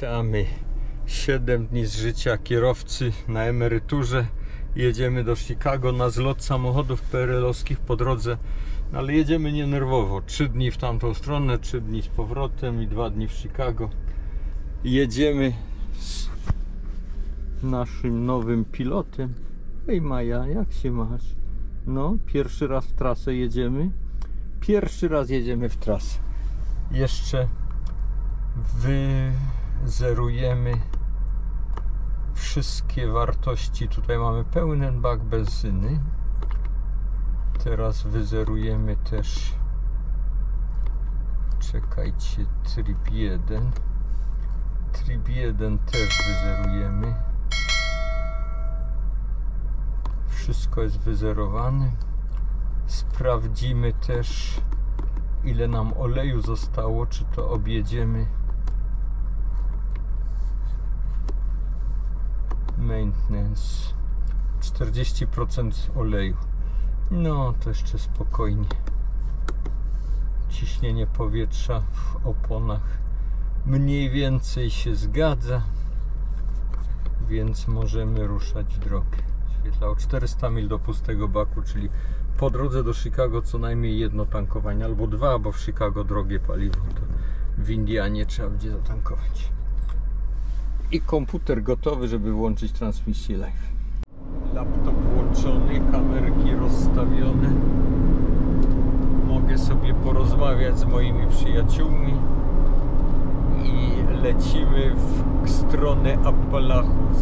Witamy. 7 dni z życia kierowcy na emeryturze. Jedziemy do Chicago na zlot samochodów PRL-owskich po drodze. No ale jedziemy nienerwowo. 3 dni w tamtą stronę, 3 dni z powrotem i 2 dni w Chicago. Jedziemy z naszym nowym pilotem. Hej Maja, jak się masz? No, pierwszy raz w trasę jedziemy. Pierwszy raz jedziemy w trasę. Jeszcze wyzerujemy wszystkie wartości. Tutaj mamy pełen bak benzyny. Teraz wyzerujemy też, czekajcie, tryb 1. Tryb 1 też wyzerujemy. Wszystko jest wyzerowane. Sprawdzimy też, ile nam oleju zostało, czy to objedziemy. Maintenance 40% oleju. No to jeszcze spokojnie. Ciśnienie powietrza w oponach mniej więcej się zgadza, więc możemy ruszać w drogę. Świetlało 400 mil do pustego baku, czyli po drodze do Chicago co najmniej jedno tankowanie, albo 2, bo w Chicago drogie paliwo, to w Indianie trzeba będzie zatankować. I komputer gotowy, żeby włączyć transmisję live. Laptop włączony, kamerki rozstawione. Mogę sobie porozmawiać z moimi przyjaciółmi i lecimy w stronę Appalachów.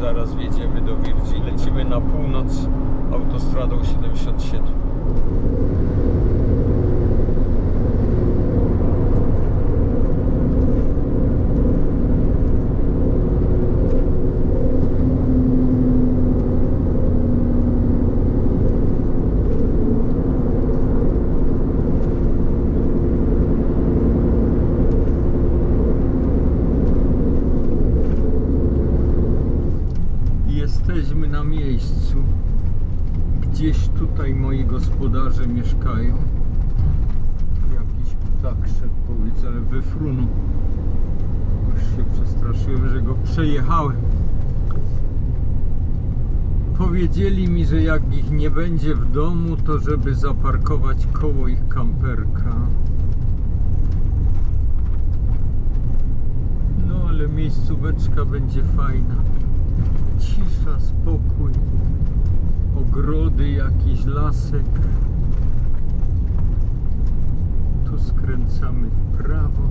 Zaraz wjedziemy do Virginii. Lecimy na północ autostradą 77. Jesteśmy na miejscu. Gdzieś tutaj moi gospodarze mieszkają. Jakiś ptak szedł po ulicy, ale wyfrunął. Już się przestraszyłem, że go przejechałem. Powiedzieli mi, że jak ich nie będzie w domu, to żeby zaparkować koło ich kamperka. No ale miejscóweczka będzie fajna. Cisza, spokój, ogrody, jakiś lasek. Tu skręcamy w prawo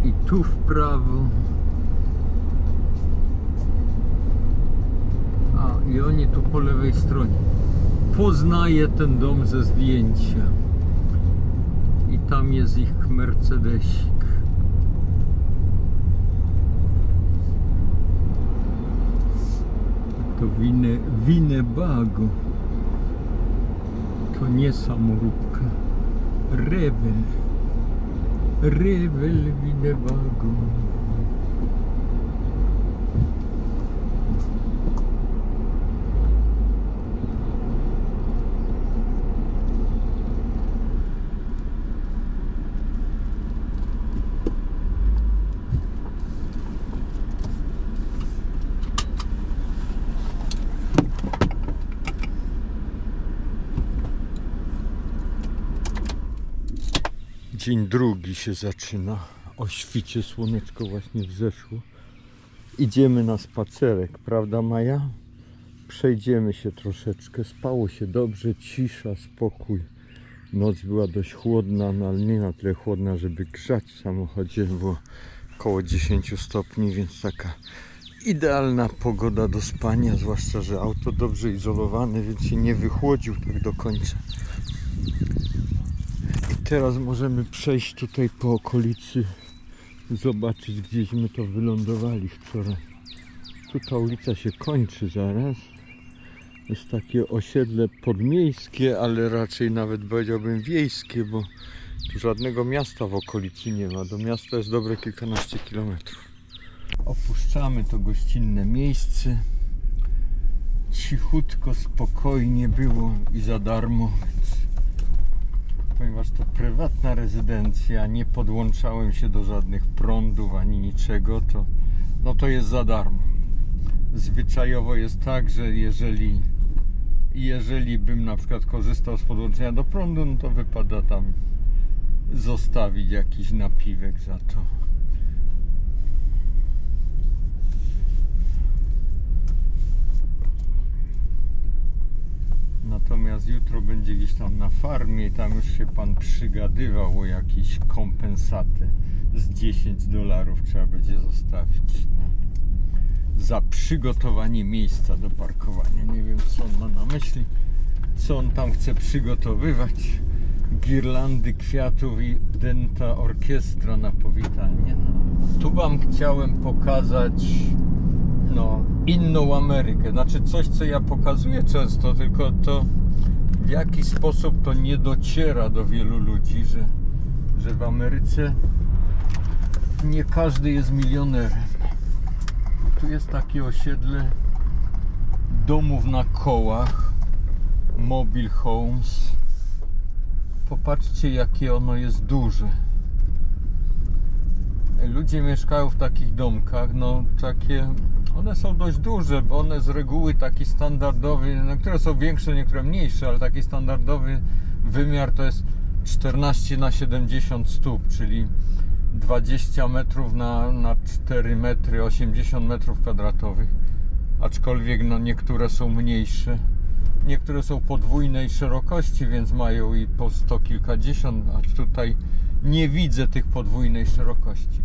i tu w prawo. A i oni tu po lewej stronie. Poznaję ten dom ze zdjęcia i tam jest ich Mercedesik. To Winnebago. To nie samoróbka. Rewel Winnebago. Dzień drugi się zaczyna. O świcie słoneczko właśnie wzeszło. Idziemy na spacerek, prawda Maja? Przejdziemy się troszeczkę. Spało się dobrze, cisza, spokój. Noc była dość chłodna, no ale nie na tyle chłodna, żeby grzać w samochodzie. Było około 10 stopni, więc taka idealna pogoda do spania. Zwłaszcza, że auto dobrze izolowane, więc się nie wychłodził tak do końca. Teraz możemy przejść tutaj po okolicy, zobaczyć, gdzieśmy to wylądowali wczoraj. Tu ta ulica się kończy zaraz. Jest takie osiedle podmiejskie, ale raczej nawet powiedziałbym wiejskie, bo tu żadnego miasta w okolicy nie ma. Do miasta jest dobre kilkanaście kilometrów. Opuszczamy to gościnne miejsce. Cichutko, spokojnie było i za darmo, więc ponieważ to prywatna rezydencja, nie podłączałem się do żadnych prądów ani niczego, to no to jest za darmo. Zwyczajowo jest tak, że jeżeli bym na przykład korzystał z podłączenia do prądu, no to wypada tam zostawić jakiś napiwek za to. Natomiast jutro będzie gdzieś tam na farmie i tam już się pan przygadywał o jakieś kompensatę z $10 trzeba będzie zostawić za przygotowanie miejsca do parkowania. Nie wiem, co on ma na myśli, co on tam chce przygotowywać. Girlandy kwiatów i dęta orkiestra na powitanie. Tu wam chciałem pokazać inną Amerykę. Znaczy coś, co ja pokazuję często, tylko to w jaki sposób to nie dociera do wielu ludzi, że w Ameryce nie każdy jest milionerem. Tu jest takie osiedle domów na kołach, mobile homes. Popatrzcie, jakie ono jest duże. Ludzie mieszkają w takich domkach, one są dość duże, bo one z reguły taki standardowy, niektóre są większe, niektóre mniejsze, ale taki standardowy wymiar to jest 14 na 70 stóp, czyli 20 metrów na 4 metry, 80 metrów kwadratowych. Aczkolwiek niektóre są mniejsze, niektóre są podwójnej szerokości, więc mają i po 100 kilkadziesiąt, a tutaj nie widzę tych podwójnej szerokości.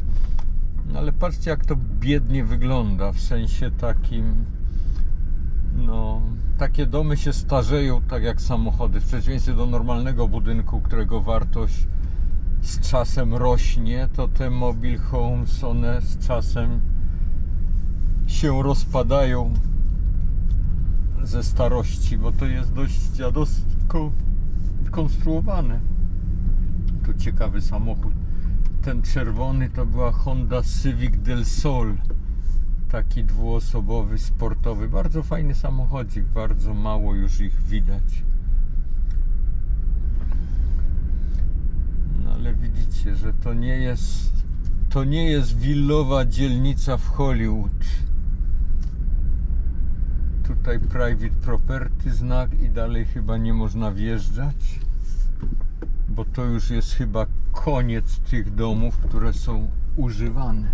No ale patrzcie, jak to biednie wygląda, w sensie takim, takie domy się starzeją tak jak samochody, w przeciwieństwie do normalnego budynku, którego wartość z czasem rośnie, to te mobile homes, one z czasem się rozpadają ze starości, bo to jest dość dziadowsko konstruowane. Tu ciekawy samochód. Ten czerwony to była Honda Civic del Sol. Taki dwuosobowy, sportowy. Bardzo fajny samochodzik. Bardzo mało już ich widać. No ale widzicie, że to nie jest willowa dzielnica w Hollywood. Tutaj private property znak i dalej chyba nie można wjeżdżać, bo to już jest chyba koniec tych domów, które są używane.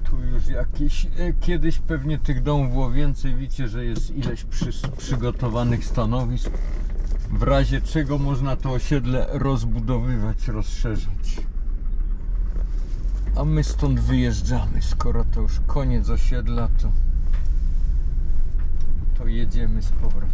Tu już jakieś, kiedyś pewnie tych domów było więcej. Widzicie, że jest ileś przygotowanych stanowisk, w razie czego można to osiedle rozbudowywać, rozszerzać. A my stąd wyjeżdżamy. Skoro to już koniec osiedla, to jedziemy z powrotem.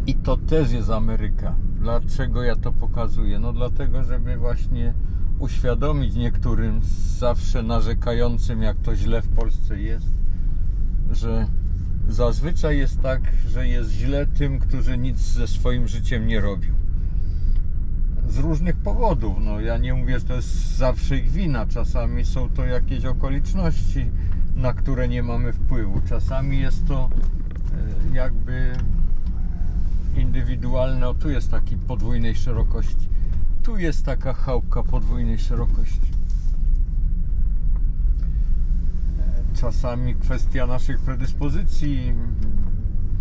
I to też jest Ameryka. Dlaczego ja to pokazuję? No dlatego, żeby właśnie uświadomić niektórym zawsze narzekającym, jak to źle w Polsce jest, że zazwyczaj jest tak, że jest źle tym, którzy nic ze swoim życiem nie robią. Z różnych powodów. Ja nie mówię, że to jest zawsze ich wina. Czasami są to jakieś okoliczności, na które nie mamy wpływu. Czasami jest to jakby indywidualne. O, tu jest taki podwójnej szerokości. Tu jest taka chałupka podwójnej szerokości. Czasami kwestia naszych predyspozycji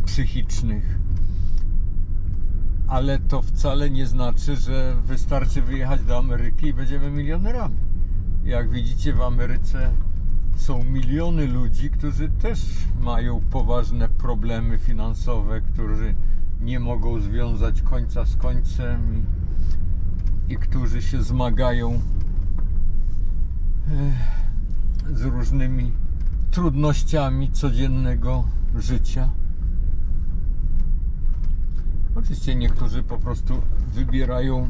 psychicznych. Ale to wcale nie znaczy, że wystarczy wyjechać do Ameryki i będziemy milionerami. Jak widzicie, w Ameryce są miliony ludzi, którzy też mają poważne problemy finansowe, którzy nie mogą związać końca z końcem i którzy się zmagają z różnymi trudnościami codziennego życia. Oczywiście niektórzy po prostu wybierają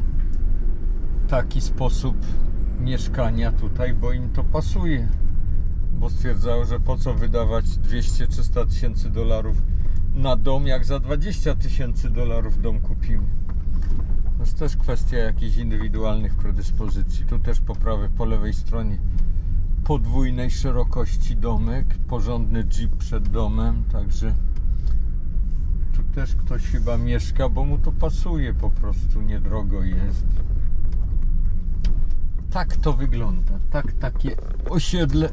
taki sposób mieszkania tutaj, bo im to pasuje, bo stwierdzają, że po co wydawać 200-300 tysięcy dolarów na dom, jak za 20 tysięcy dolarów dom kupimy. To jest też kwestia jakichś indywidualnych predyspozycji. Tu też po lewej stronie podwójnej szerokości domek, porządny jeep przed domem, także tu też ktoś chyba mieszka, bo mu to pasuje, po prostu niedrogo jest. Tak to wygląda, takie osiedle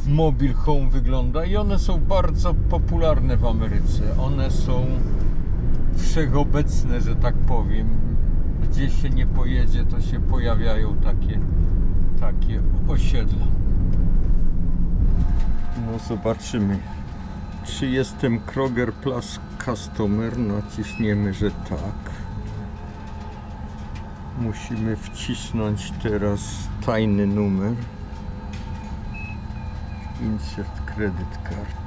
mobile home wygląda i one są bardzo popularne w Ameryce. One są wszechobecne, że tak powiem. Gdzie się nie pojedzie, to się pojawiają takie osiedla. No zobaczymy, czy jestem Kroger Plus Customer. Naciśniemy, że tak. Musimy wcisnąć teraz tajny numer. Insert credit card.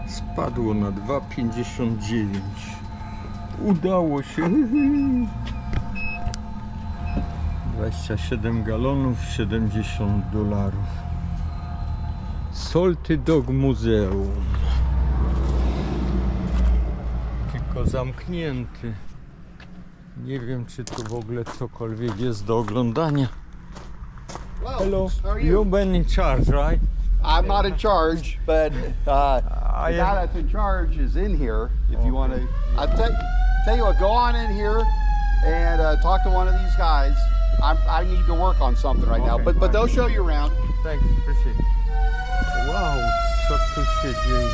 Spadło na 2,59. Udało się. 27 galonów, $70. Salty Dog Muzeum. Tylko zamknięty. Nie wiem, czy tu w ogóle cokolwiek jest do oglądania. Hello, you've been in charge, right? I'm not in charge, but the guy that's in charge is in here. If you want to, I tell you what, go on in here and talk to one of these guys. I need to work on something right now, but they'll show you around. Thanks, appreciate it. Wow, co tu się dzieje?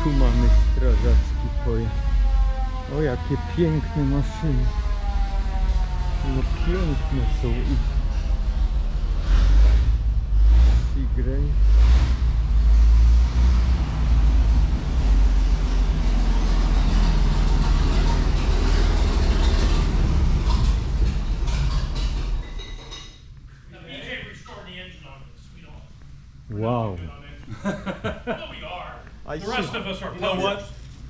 Tu mamy strażacki pojazd. O, jakie piękne maszyny. No piękne są i Seagrace. Wow. The rest of us are poets.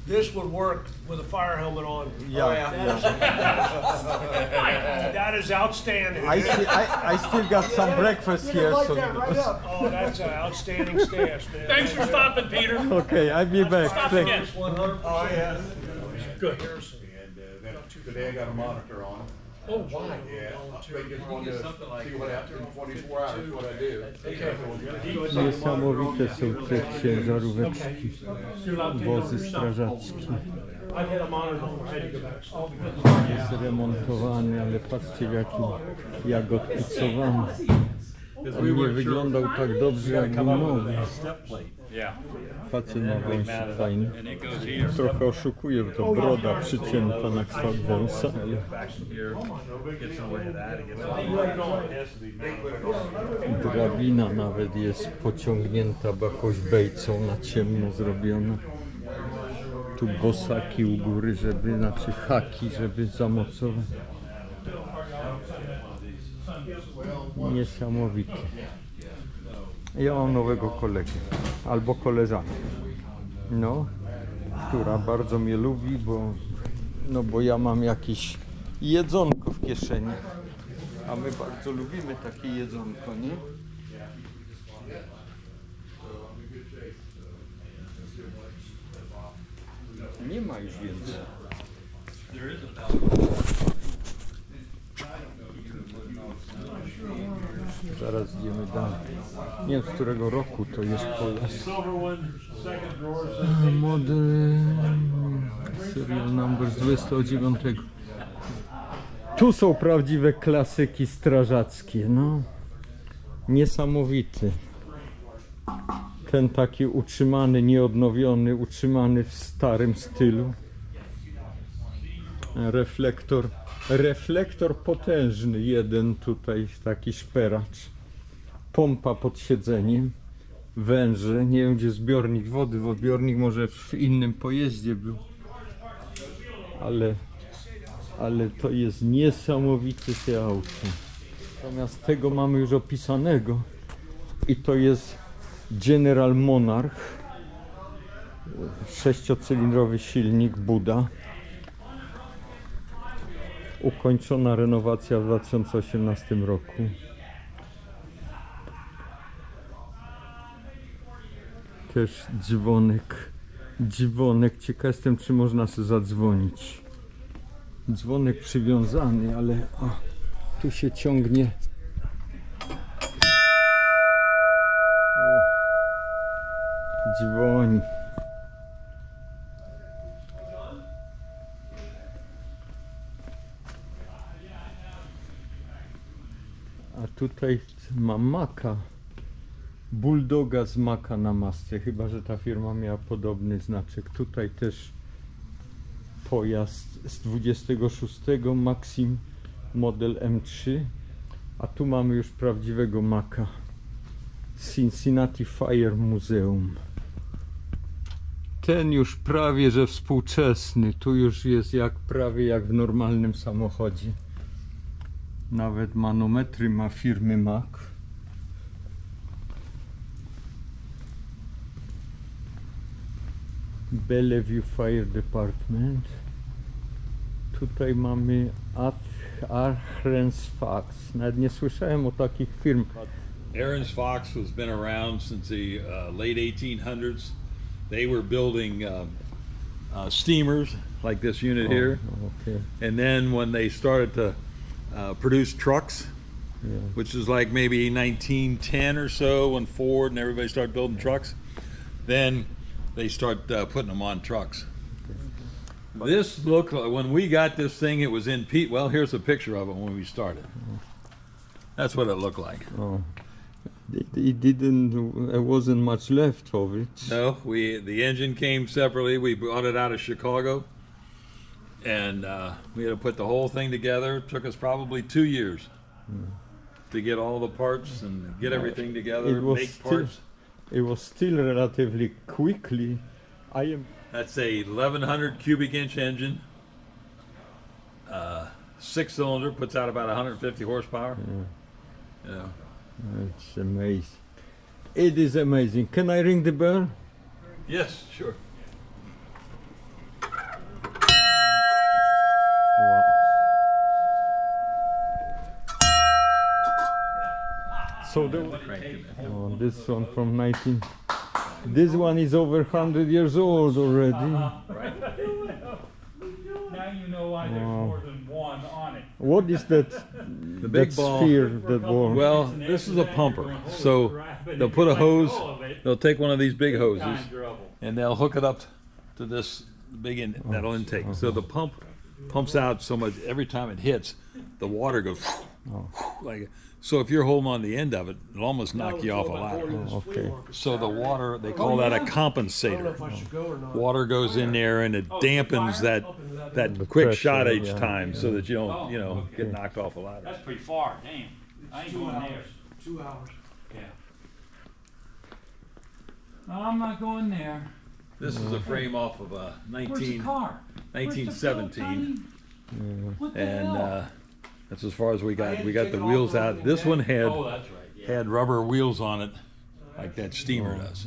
This would work with a fire helmet on. Yeah. That is outstanding. I still got some breakfast here. Like So. that right up. Oh, that's an outstanding stash, man. Thanks for stopping, Peter. Okay, I'll be back. Stop Thanks. again. 100%. Oh yeah. Good. And today I got a monitor on. Oh, wow. Yeah. They just wanted to see what happens in 24 hours. What I do. Niesamowite są te ciężaróweczki, wozy strażackie. I had a monitor on. I had to go back. Jest remontowany, ale patrzcie jak odpicowany. On nie wyglądał tak dobrze jak był nowy. Facet ma wąsik fajny. Trochę oszukuje, bo to broda przycięta na kształt wąsa. Drabina nawet jest pociągnięta jakąś bejcą na ciemno zrobiona. Tu bosaki u góry, znaczy haki, żeby zamocować. Niesamowite. Ja mam nowego kolegę, albo koleżankę, no, która bardzo mnie lubi, bo ja mam jakieś jedzonko w kieszeni, a my bardzo lubimy takie jedzonko, nie? Nie ma już więcej. Zaraz idziemy dalej. Nie wiem, z którego roku to jest pojazd. Model serial number z 29. Tu są prawdziwe klasyki strażackie, no. Niesamowity. Ten taki utrzymany, nieodnowiony, utrzymany w starym stylu. Reflektor potężny, jeden tutaj, taki szperacz. Pompa pod siedzeniem, węże, nie wiem gdzie zbiornik wody, bo zbiornik może w innym pojeździe był. Ale to jest niesamowite te auto. Natomiast tego mamy już opisanego i to jest General Monarch, 6-cylindrowy silnik Buda. Ukończona renowacja w 2018 roku. Też dzwonek. Dzwonek. Ciekaw jestem, czy można sobie zadzwonić. Dzwonek przywiązany, ale o, tu się ciągnie. O, dzwoni. A tutaj mam maka. Bulldoga z maka na masce. Chyba że ta firma miała podobny znaczek. Tutaj też pojazd z 26 Maxim model M3. A tu mamy już prawdziwego maka. Cincinnati Fire Muzeum. Ten już prawie że współczesny. Tu już jest prawie jak w normalnym samochodzie. Nawet manometry ma firmy Mac. Bellevue Fire Department. Tutaj mamy Ahrens Fox. Nawet nie słyszałem o takich firm. Ahrens Fox has been around since the late 1800s. They were building steamers like this unit here. Okay. And then when they started to produce trucks, which is like maybe 1910 or so, when Ford and everybody started building trucks, then they start putting them on trucks. This looked like, when we got this thing, it was in well, here's a picture of it when we started. That's what it looked like. Oh. It didn't, there wasn't much left of it. No, the engine came separately. We brought it out of Chicago, and we had to put the whole thing together. It took us probably 2 years to get all the parts and get everything together, make parts. It was still relatively quickly. That's a 1100 cubic inch engine, 6-cylinder, puts out about 150 horsepower. Yeah. It's amazing. It is amazing. Can I ring the bell? Yes, sure. Wow. So this one from 19. This one is over 100 years old already. Now you know why there's more than one on it. What is that? The big ball. Sphere, that ball. Well, this is a pumper. So they'll put a hose, they'll take one of these big hoses, and they'll hook it up to this big that'll intake. So the pump pumps out so much, every time it hits, the water goes like, so if you're holding on the end of it, it'll almost knock you off a ladder. Okay. So the water, they call that a compensator. Water goes in there and it dampens that quick shot each time, so that you don't, get knocked off a ladder. That's pretty far, damn. I ain't going there. 2 hours. Yeah. No, I'm not going there. This is a frame off of a Where's the car? 1917, What the and hell? that's as far as we got. We got the wheels out. This one had Oh, that's right. Yeah. had rubber wheels on it, like that steamer does,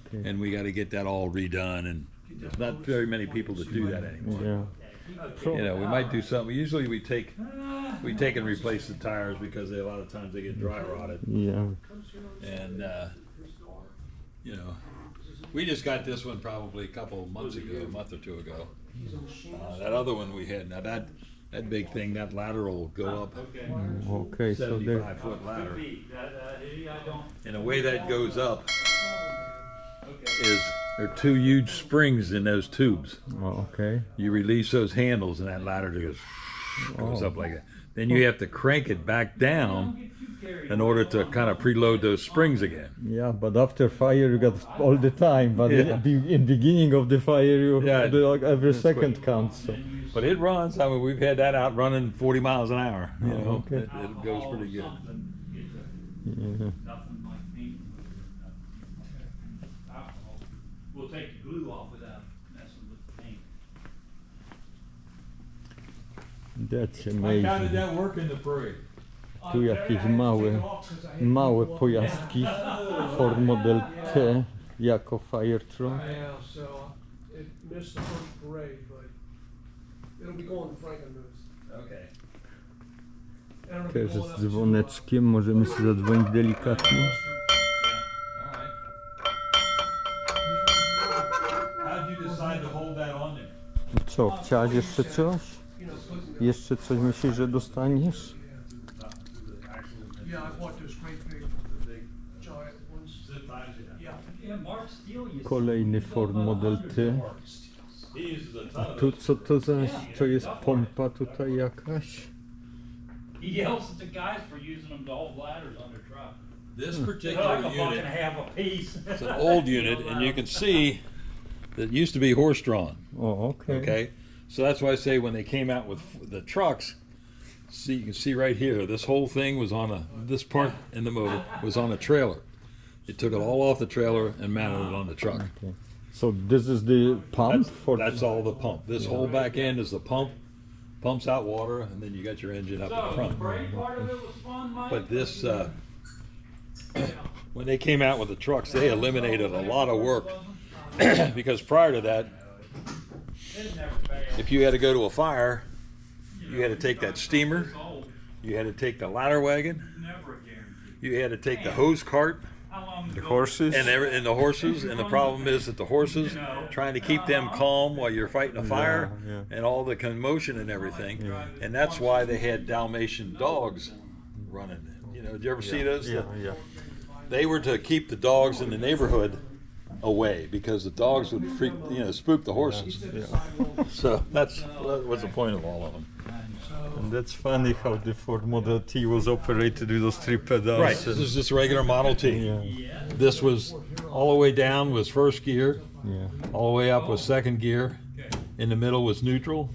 Okay. and we got to get that all redone. And there's not very many people that do that anymore. Yeah. We might do something. Usually we take and replace the tires because a lot of times they get dry rotted. Yeah. And we just got this one probably a couple of months ago, a month or two ago. That other one we had, now that big thing, that ladder will go up Okay. So there. 75-foot ladder. And the way that goes up is there are 2 huge springs in those tubes. Oh, okay. You release those handles and that ladder goes up like that. Then you have to crank it back down in order to kind of preload those springs again. Yeah, but after fire you got all the time. But in beginning of the fire, every second counts. So. But it runs. I mean, we've had that out running 40 miles an hour. Okay. It goes pretty good. Yeah. We'll take the glue off without messing with the paint. That's How did amazing. that work in the parade? Tu jakieś małe pojazdki. Ford Model T jako fire truck. Yeah, so it missed the first parade, but it'll be going to Frankenmuth. Okay. Też z dzwoneczkiem, możemy sobie zadzwonić delikatnie. Co, chciałaś jeszcze coś? Jeszcze coś myślisz, że dostaniesz? Kolejny Ford Model T. A tu co to za, to jest pompa tutaj jakaś? He yells at the guys for using them to hold ladders on their truck. This They're particular like a buck and a unit, half a piece. it's an old unit, and you can see that it used to be horse-drawn. O, okej. Okay, so that's why I say when they came out with the trucks, see, you can see right here, this whole thing was on this part in the motor was on a trailer. They took it all off the trailer and mounted it on the truck. Okay. So this is the pump for That's all the pump. This whole back end is the pump, pumps out water, and then you got your engine up in So the front. brake part of it was fun, Mike. But this, when they came out with the trucks, they eliminated a lot of work because prior to that, It never failed. if you had to go to a fire, you had to take that steamer, you had to take the ladder wagon, Never a guarantee. you had to take the hose cart, How long the ago? horses. and the horses. And the problem is that the horses, trying to keep them calm while you're fighting a fire, yeah. and all the commotion and everything. And that's why they had Dalmatian dogs running. You know, did you ever see those? Yeah, yeah. They were to keep the dogs in the neighborhood away because the dogs would spook the horses. So that was the point of all of them. And that's funny how the Ford Model T was operated with those three pedals. Right. This is just a regular Model T. Yeah, This was all the way down was first gear, yeah. all the way up was second gear. In the middle was neutral.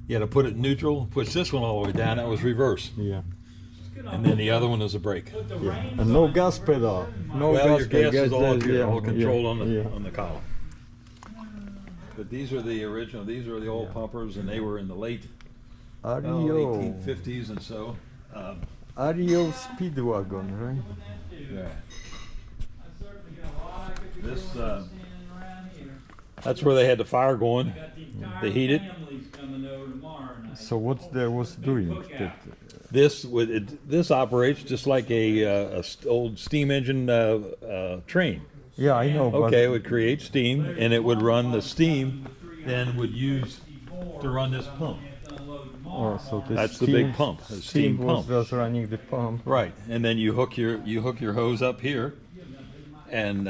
You had to put it in neutral. Push this one all the way down. That was reverse. Yeah. And then the other one is a brake. And no gas pedal. No Well, gas your gas is all pedal. up here, all controlled yeah. on the column. But these are the original. These are the old pumpers, and they were in the late Ario. 1850s and so. Ario Speedwagon, right? Yeah. This. That's where they had the fire going. They heat it. So what they was doing? This operates just like a old steam engine train. Yeah, I know. But Okay, it would create steam, and it would run the steam. Then would use to run this pump. Oh, so the That's the steam, big pump, the Steam steam was pump. just running the pump. Right, and then you hook your hose up here, and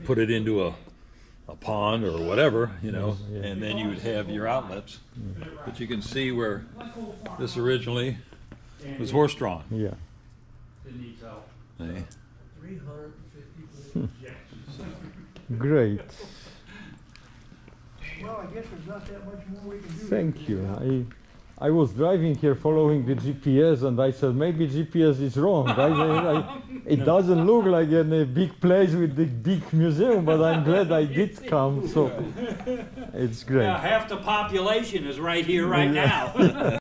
put it into a pond or whatever, and then you would have your outlets. But you can see where this originally was horse-drawn. Yeah. See? Great. Well, I guess there's not that much more we can do. Thank you. I was driving here following the GPS and I said maybe GPS is wrong. It doesn't look like a big place with the big museum, but I'm glad I did come. So it's great. Yeah, half the population is right here, right now.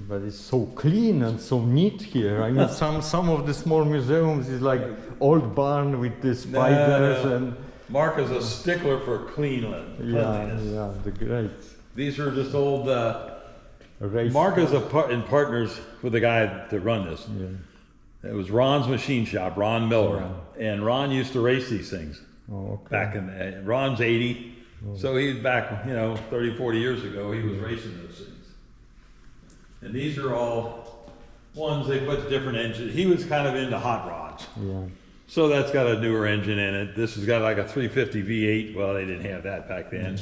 But it's so clean and so neat here. I mean, some of the small museums is like old barn with the spiders and Mark is a stickler for cleanliness. yeah, the great. These are just old. Race. Mark is in partners with the guy that run this. Yeah. It was Ron's machine shop, Ron Miller, and Ron used to race these things Oh, okay. back in the. Ron's 80, so he's back, 30, 40 years ago. He was racing those things, and these are all ones they put different engines. He was kind of into hot rods. Yeah. So that's got a newer engine in it. This has got like a 350 V8. Well, they didn't have that back then.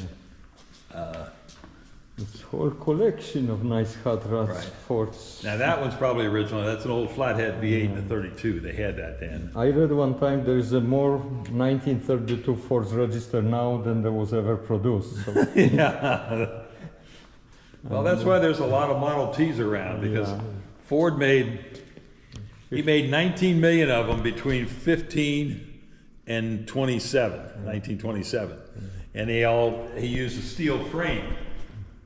This whole collection of nice hot rods, Right. Fords. Now that one's probably original. That's an old flathead V8 in the 32. They had that then. I read one time there is a more 1932 Fords registered now than there was ever produced. So. Yeah. Well, that's why there's a lot of Model Ts around, because Ford made 19 million of them between 15 and 27, 1927. And he used a steel frame,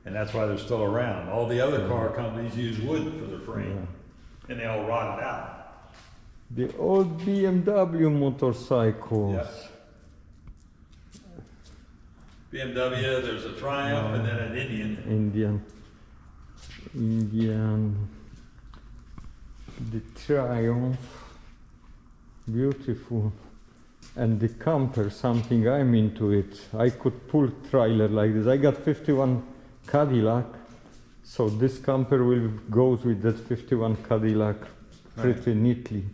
and that's why they're still around. All the other car companies use wood for their frame, and they all rotted out. The old BMW motorcycles. Yes. BMW, there's a Triumph and then an Indian. Indian. Indian, the Triumph, beautiful. And the camper, something I'm into it. I could pull trailer like this. I got 51 Cadillac, so this camper will goes with that 51 Cadillac pretty neatly.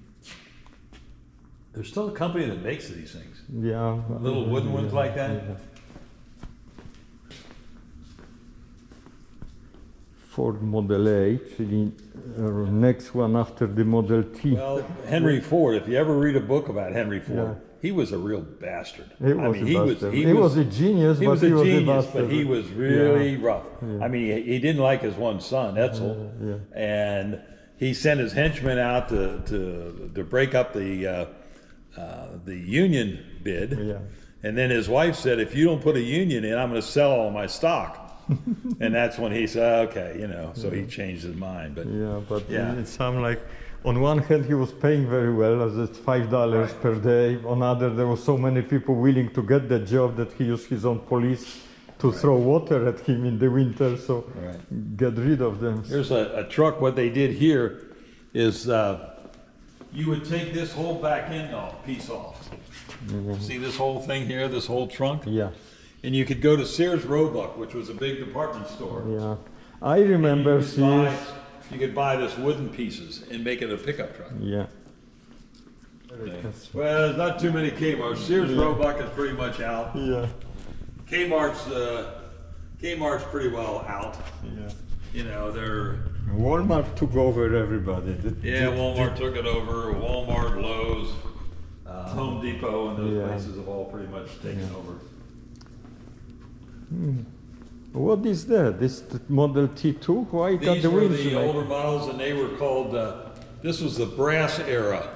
There's still a company that makes these things. Yeah. Little wooden ones like that? Yeah. Ford Model A, czyli next one after the Model T. Well, Henry Ford, if you ever read a book about Henry Ford, he was a real bastard. He was a genius, he was a genius, bastard. but he was really rough. Yeah. I mean, he didn't like his one son, Etzel, and he sent his henchmen out to break up the union bid. Yeah. And then his wife said, "If you don't put a union in, I'm going to sell all my stock." And that's when he said, "Okay, you know." So he changed his mind. But it sounded like, on one hand, he was paying very well, as it's $5 per day. On other, there were so many people willing to get that job that he used his own police to throw water at him in the winter. So get rid of them. Here's a truck. What they did here is you would take this whole back end piece off. See this whole thing here, this whole trunk? Yeah. And you could go to Sears Roebuck, which was a big department store. Yeah, I remember Sears. You could buy this wooden pieces and make it a pickup truck. Yeah. Okay. Well, there's not too many Kmart's. Sears Roebuck is pretty much out. Yeah. Kmart's pretty well out. Yeah. You know, they're... Walmart took over everybody. Walmart took it over. Walmart, Lowe's, Home Depot, and those places have all pretty much taken over. What is that? This Model T2? Why got the wheels? These were the older models, and they were called, this was the brass era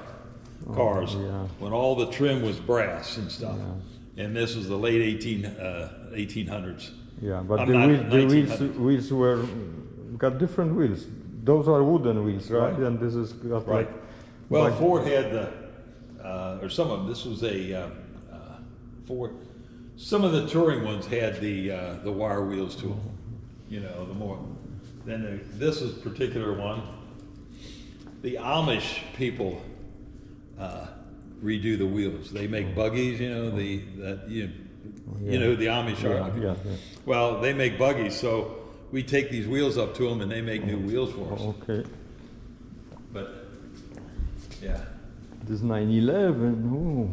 cars, when all the trim was brass and stuff. Yeah. And this was the late 1800s. Yeah, but the wheels were, got different wheels. Those are wooden wheels, right? And this is got like... Well, Ford had the, or some of them, this was a Ford. Some of the touring ones had the wire wheels to them, you know, the more. Then this is a particular one. The Amish people redo the wheels. They make buggies, you know, you know who the Amish are. Yeah. Well, they make buggies, so we take these wheels up to them and they make new wheels for us. Okay. But, yeah. This 911, ooh.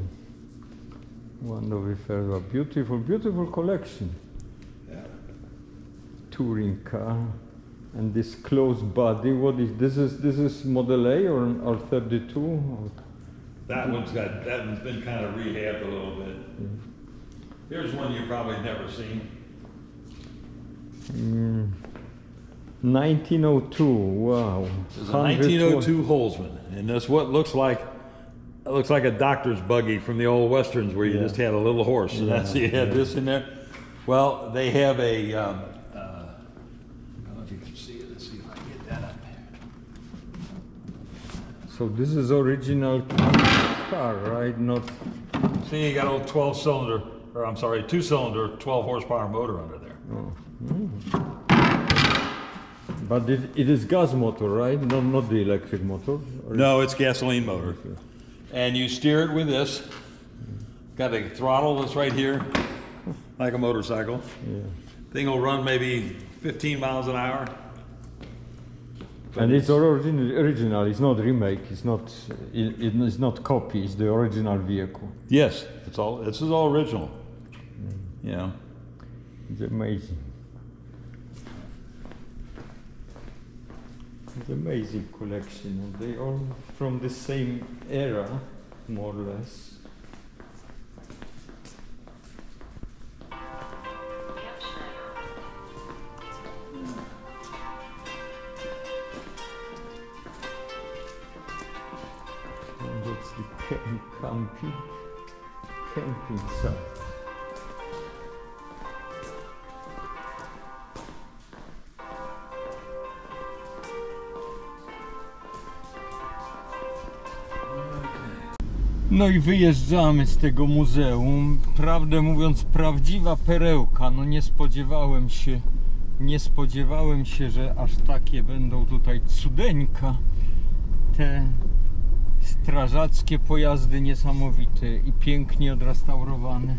Wonderful, beautiful, beautiful collection. Yeah. Touring car, and this closed body. What is this? This is Model A or 32? Or? That one's been kind of rehabbed a little bit. Here's one you've probably never seen. 1902. Wow. This is a 1902 Holzman, and that's what looks like. It looks like a doctor's buggy from the old westerns where you just had a little horse, and that's you had this in there. Well, they have a. I don't know if you can see it. Let's see if I can get that up there. So this is original car, right? Not. See, you got a little 12-cylinder, or I'm sorry, 2-cylinder, 12-horsepower motor under there. Oh. But it is gas motor, right? Not the electric motor. No, it's gasoline motor. And you steer it with this. Got a throttle that's right here, like a motorcycle. Yeah. Thing will run maybe 15 miles an hour. And it's original. It's not remake. It's not copy. It's the original vehicle. Yes, this is all original. You know, it's amazing. It's amazing collection, and they all from the same era, more or less. And that's the camping site. No i wyjeżdżamy z tego muzeum. Prawdę mówiąc, prawdziwa perełka. No nie spodziewałem się Nie spodziewałem się, że aż takie będą tutaj cudeńka. Te strażackie pojazdy niesamowite i pięknie odrestaurowane.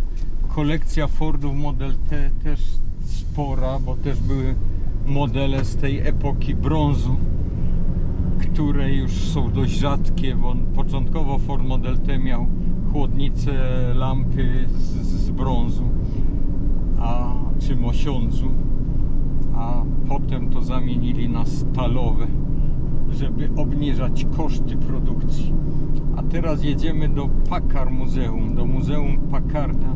Kolekcja Fordów Model T też spora, bo też były modele z tej epoki brązu, które już są dość rzadkie, bo początkowo Ford Model T miał chłodnice, lampy z brązu, czy mosiądzu, a potem to zamienili na stalowe, żeby obniżać koszty produkcji. A teraz jedziemy do Muzeum, do Muzeum Packarda.